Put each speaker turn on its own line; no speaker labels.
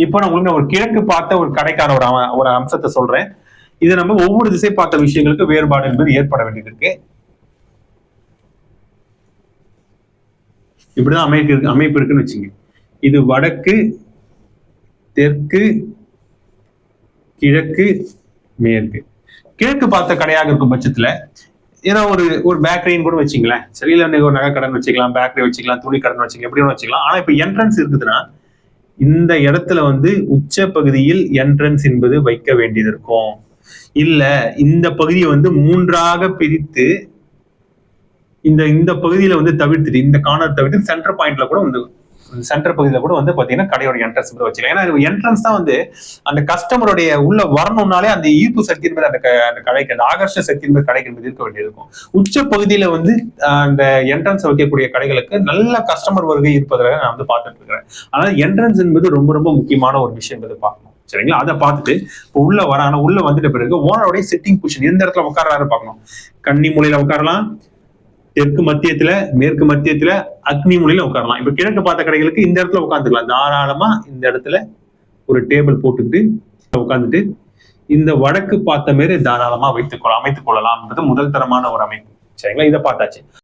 இப்போ நான் உங்களுக்கு ஒரு கிழக்கு பார்த்த ஒரு கடைக்கான ஒரு அம்சத்தை சொல்றேன். இது நம்ம ஒவ்வொரு திசை பார்த்த விஷயங்களுக்கு வேறுபாடு என்பது ஏற்பட வேண்டியது இருக்கு. இப்படிதான் அமைப்பு இருக்குன்னு வச்சுங்க. இது வடக்கு, தெற்கு, கிழக்கு, மேற்கு. கிழக்கு பார்த்த கடையாக இருக்கும் பட்சத்துல ஏன்னா ஒரு பேக்கரின்னு கூட வச்சுங்களேன். சரியில்ல ஒரு நகை கடன் வச்சுக்கலாம், பேக்கரி வச்சுக்கலாம், துணி கடன் வச்சுக்கலாம், எப்படி வச்சுக்கலாம். ஆனா இப்ப என்ட்ரன்ஸ் இருக்குதுன்னா இந்த இடத்துல உச்ச பகுதியில் என்ட்ரன்ஸ் என்பது வைக்க வேண்டியது இருக்கும். இல்ல இந்த பகுதியை மூன்றாக பிரித்து இந்த பகுதியில தவிர்த்துட்டு இந்த கார்னர் தவிர்த்து சென்டர் பாயிண்ட்ல கூட சென்டர் பகுதியில கூட பாத்தீங்கன்னா கடையோட என்ட்ரன்ஸ் வச்சுக்கலாம். ஏன்னா என்ட்ரன்ஸ் தான் அந்த கஸ்டமருடைய உள்ள வரணும்னாலே அந்த ஈர்ப்பு சக்தி என்பது அந்த கடைக்கு அந்த ஆகர்ஷ சக்தி என்பது கடைக்கு என்பது இருக்க வேண்டியது இருக்கும். உச்ச பகுதியில அந்த என்ட்ரன்ஸ் வைக்கக்கூடிய கடைகளுக்கு நல்ல கஸ்டமர் வருகை இருப்பதாக நான் பார்த்துட்டு இருக்கிறேன். அதனால என்ட்ரன்ஸ் என்பது ரொம்ப ரொம்ப முக்கியமான ஒரு விஷயம் என்பது பார்க்கணும். சரிங்களா? அதை பார்த்துட்டு இப்போ உள்ள வரான உள்ள வந்துட்ட பிறகு ஓனருடைய செட்டிங் பொசிஷன் எந்த இடத்துல உட்கார்றாரு பார்க்கணும். கன்னி மூலையில உட்காரலாம், தெற்கு மத்தியத்துல, மேற்கு மத்தியத்துல, அக்னி மூலையில உட்காரலாம். இப்ப கிழக்கு பார்த்த கடைகளுக்கு இந்த இடத்துல உட்காந்துக்கலாம். தாராளமா இந்த இடத்துல ஒரு டேபிள் போட்டுக்கிட்டு உட்காந்துட்டு இந்த வடக்கு பார்த்த மாரி தாராளமா அமைத்துக் கொள்ளலாம். முதல் தரமான ஒரு அமைப்பு. சரிங்களா? இதை பார்த்தாச்சு.